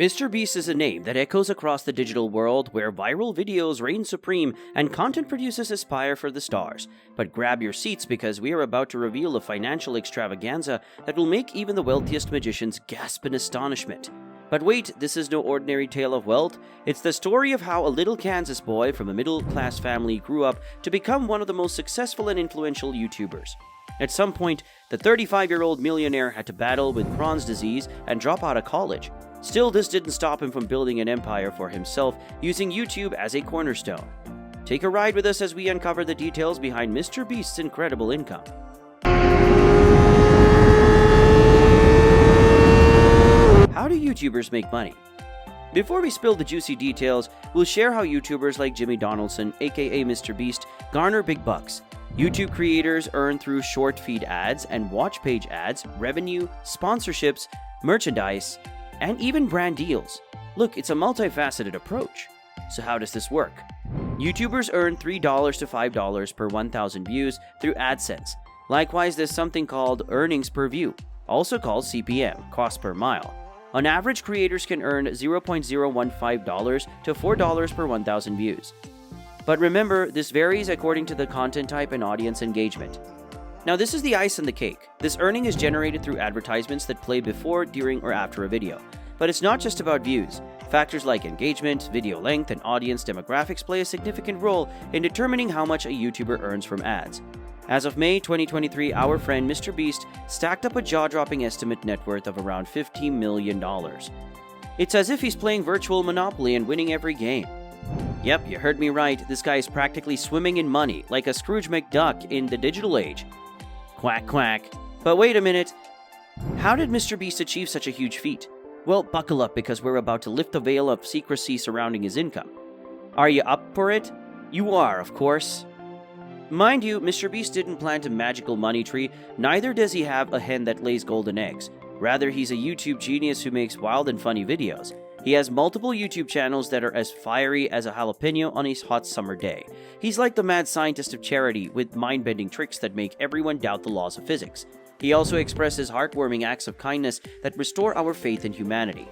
MrBeast is a name that echoes across the digital world where viral videos reign supreme and content producers aspire for the stars. But grab your seats because we are about to reveal a financial extravaganza that will make even the wealthiest magicians gasp in astonishment. But wait, this is no ordinary tale of wealth. It's the story of how a little Kansas boy from a middle-class family grew up to become one of the most successful and influential YouTubers. At some point, the 35-year-old millionaire had to battle with Crohn's disease and drop out of college. Still, this didn't stop him from building an empire for himself using YouTube as a cornerstone. Take a ride with us as we uncover the details behind MrBeast's incredible income. How do YouTubers make money? Before we spill the juicy details, we'll share how YouTubers like Jimmy Donaldson, aka MrBeast, garner big bucks. YouTube creators earn through short feed ads and watch page ads, revenue, sponsorships, merchandise, and even brand deals. Look, it's a multifaceted approach. So how does this work? YouTubers earn $3 to $5 per 1,000 views through AdSense. Likewise, there's something called earnings per view, also called CPM, cost per mile. On average, creators can earn $0.015 to $4 per 1,000 views. But remember, this varies according to the content type and audience engagement. Now, this is the ice on the cake. This earning is generated through advertisements that play before, during, or after a video. But it's not just about views. Factors like engagement, video length, and audience demographics play a significant role in determining how much a YouTuber earns from ads. As of May 2023, our friend MrBeast stacked up a jaw-dropping estimate net worth of around $15 million. It's as if he's playing virtual Monopoly and winning every game. Yep, you heard me right. This guy is practically swimming in money, like a Scrooge McDuck in the digital age. Quack, quack. But wait a minute. How did MrBeast achieve such a huge feat? Well, buckle up because we're about to lift the veil of secrecy surrounding his income. Are you up for it? You are, of course. Mind you, MrBeast didn't plant a magical money tree, neither does he have a hen that lays golden eggs. Rather, he's a YouTube genius who makes wild and funny videos. He has multiple YouTube channels that are as fiery as a jalapeno on a hot summer day. He's like the mad scientist of charity with mind-bending tricks that make everyone doubt the laws of physics. He also expresses heartwarming acts of kindness that restore our faith in humanity.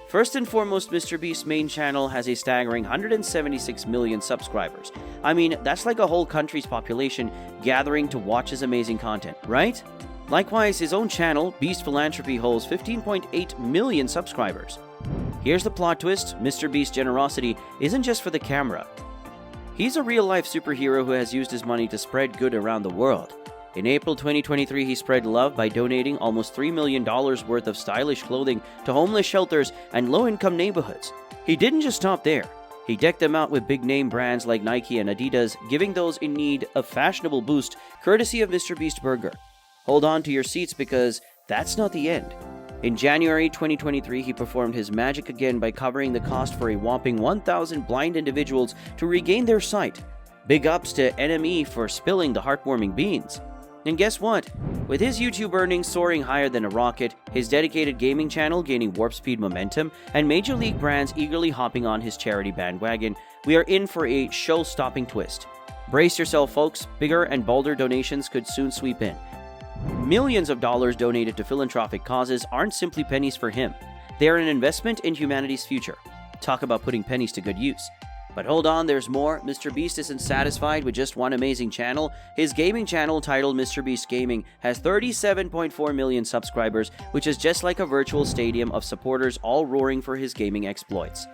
First and foremost, MrBeast's main channel has a staggering 176 million subscribers. I mean, that's like a whole country's population gathering to watch his amazing content, right? Likewise, his own channel, Beast Philanthropy, holds 15.8 million subscribers. Here's the plot twist: MrBeast's generosity isn't just for the camera. He's a real-life superhero who has used his money to spread good around the world. In April 2023, he spread love by donating almost $3 million worth of stylish clothing to homeless shelters and low-income neighborhoods. He didn't just stop there. He decked them out with big-name brands like Nike and Adidas, giving those in need a fashionable boost courtesy of MrBeast Burger. Hold on to your seats because that's not the end. In January 2023, he performed his magic again by covering the cost for a whopping 1,000 blind individuals to regain their sight. Big ups to NME for spilling the heartwarming beans. And guess what? With his YouTube earnings soaring higher than a rocket, his dedicated gaming channel gaining warp speed momentum, and major league brands eagerly hopping on his charity bandwagon, we are in for a show-stopping twist. Brace yourself, folks. Bigger and bolder donations could soon sweep in. Millions of dollars donated to philanthropic causes aren't simply pennies for him. They are an investment in humanity's future. Talk about putting pennies to good use. But hold on, there's more. MrBeast isn't satisfied with just one amazing channel. His gaming channel, titled MrBeast Gaming, has 37.4 million subscribers, which is just like a virtual stadium of supporters all roaring for his gaming exploits.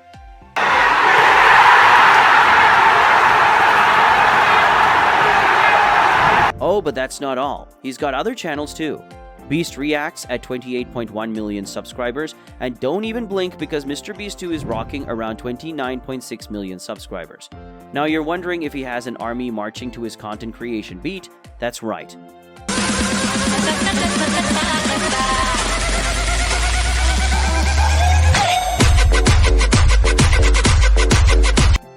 Oh, but that's not all. He's got other channels too. Beast Reacts at 28.1 million subscribers, and don't even blink because MrBeast 2 is rocking around 29.6 million subscribers. Now you're wondering if he has an army marching to his content creation beat. That's right.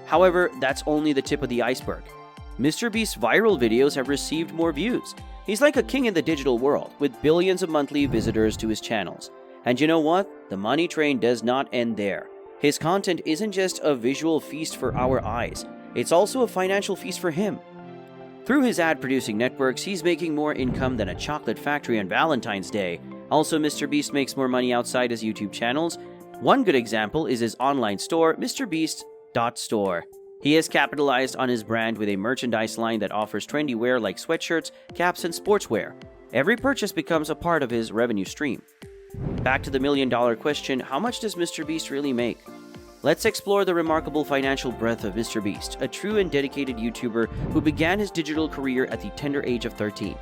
However, that's only the tip of the iceberg. MrBeast's viral videos have received more views. He's like a king in the digital world, with billions of monthly visitors to his channels. And you know what? The money train does not end there. His content isn't just a visual feast for our eyes, it's also a financial feast for him. Through his ad-producing networks, he's making more income than a chocolate factory on Valentine's Day. Also, MrBeast makes more money outside his YouTube channels. One good example is his online store, MrBeast's.store. He has capitalized on his brand with a merchandise line that offers trendy wear like sweatshirts, caps, and sportswear. Every purchase becomes a part of his revenue stream. Back to the million-dollar question, how much does MrBeast really make? Let's explore the remarkable financial breadth of MrBeast, a true and dedicated YouTuber who began his digital career at the tender age of 13.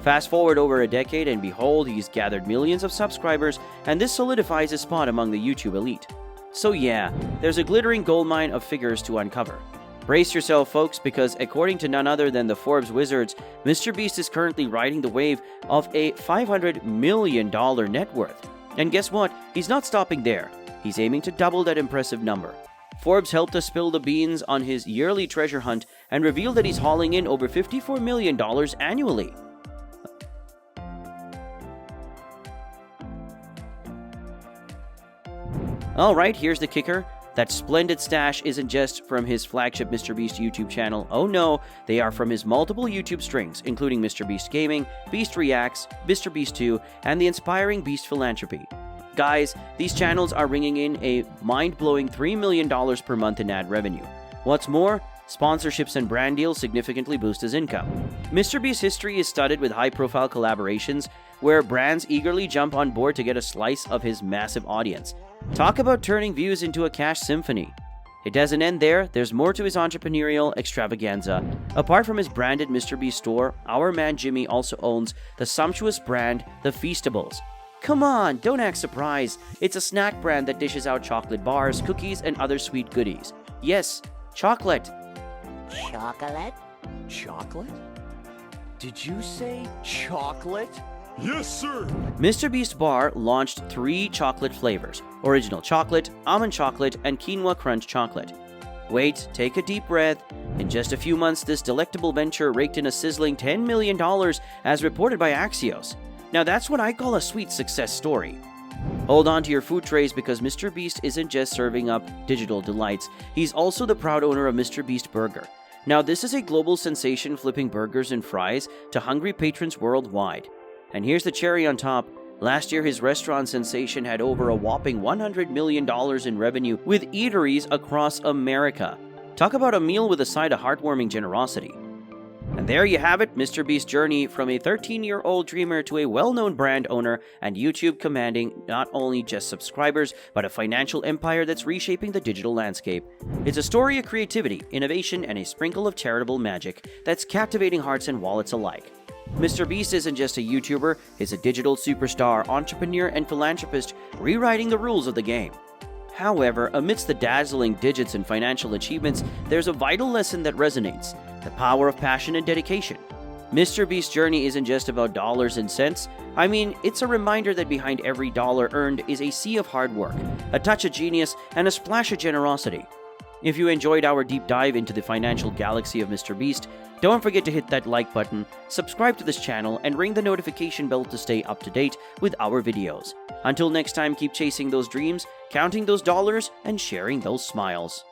Fast forward over a decade and behold, he's gathered millions of subscribers, and this solidifies his spot among the YouTube elite. So yeah, there's a glittering goldmine of figures to uncover. Brace yourself, folks, because according to none other than the Forbes wizards, MrBeast is currently riding the wave of a $500 million net worth. And guess what? He's not stopping there. He's aiming to double that impressive number. Forbes helped us spill the beans on his yearly treasure hunt and revealed that he's hauling in over $54 million annually. Alright, here's the kicker. That splendid stash isn't just from his flagship MrBeast YouTube channel. Oh no, they are from his multiple YouTube strings, including MrBeast Gaming, Beast Reacts, MrBeast 2, and the inspiring Beast Philanthropy. Guys, these channels are ringing in a mind-blowing $3 million per month in ad revenue. What's more, sponsorships and brand deals significantly boost his income. MrBeast's history is studded with high-profile collaborations where brands eagerly jump on board to get a slice of his massive audience. Talk about turning views into a cash symphony. It doesn't end there, there's more to his entrepreneurial extravaganza. Apart from his branded MrBeast store, our man Jimmy also owns the sumptuous brand The Feastables. Come on, don't act surprised. It's a snack brand that dishes out chocolate bars, cookies, and other sweet goodies. Yes, chocolate. Chocolate? Chocolate? Did you say chocolate? Yes, sir! MrBeast Bar launched 3 chocolate flavors: original chocolate, almond chocolate, and quinoa crunch chocolate. Wait, take a deep breath. In just a few months, this delectable venture raked in a sizzling $10 million, as reported by Axios. Now that's what I call a sweet success story. Hold on to your food trays because MrBeast isn't just serving up digital delights, he's also the proud owner of MrBeast Burger. Now this is a global sensation flipping burgers and fries to hungry patrons worldwide. And here's the cherry on top. Last year, his restaurant sensation had over a whopping $100 million in revenue with eateries across America. Talk about a meal with a side of heartwarming generosity. And there you have it, MrBeast's journey from a 13-year-old dreamer to a well-known brand owner and YouTube commanding not only just subscribers, but a financial empire that's reshaping the digital landscape. It's a story of creativity, innovation, and a sprinkle of charitable magic that's captivating hearts and wallets alike. MrBeast isn't just a YouTuber, he's a digital superstar, entrepreneur, and philanthropist rewriting the rules of the game. However, amidst the dazzling digits and financial achievements, there's a vital lesson that resonates: the power of passion and dedication. MrBeast's journey isn't just about dollars and cents. I mean, it's a reminder that behind every dollar earned is a sea of hard work, a touch of genius, and a splash of generosity. If you enjoyed our deep dive into the financial galaxy of MrBeast, don't forget to hit that like button, subscribe to this channel, and ring the notification bell to stay up to date with our videos. Until next time, keep chasing those dreams, counting those dollars, and sharing those smiles.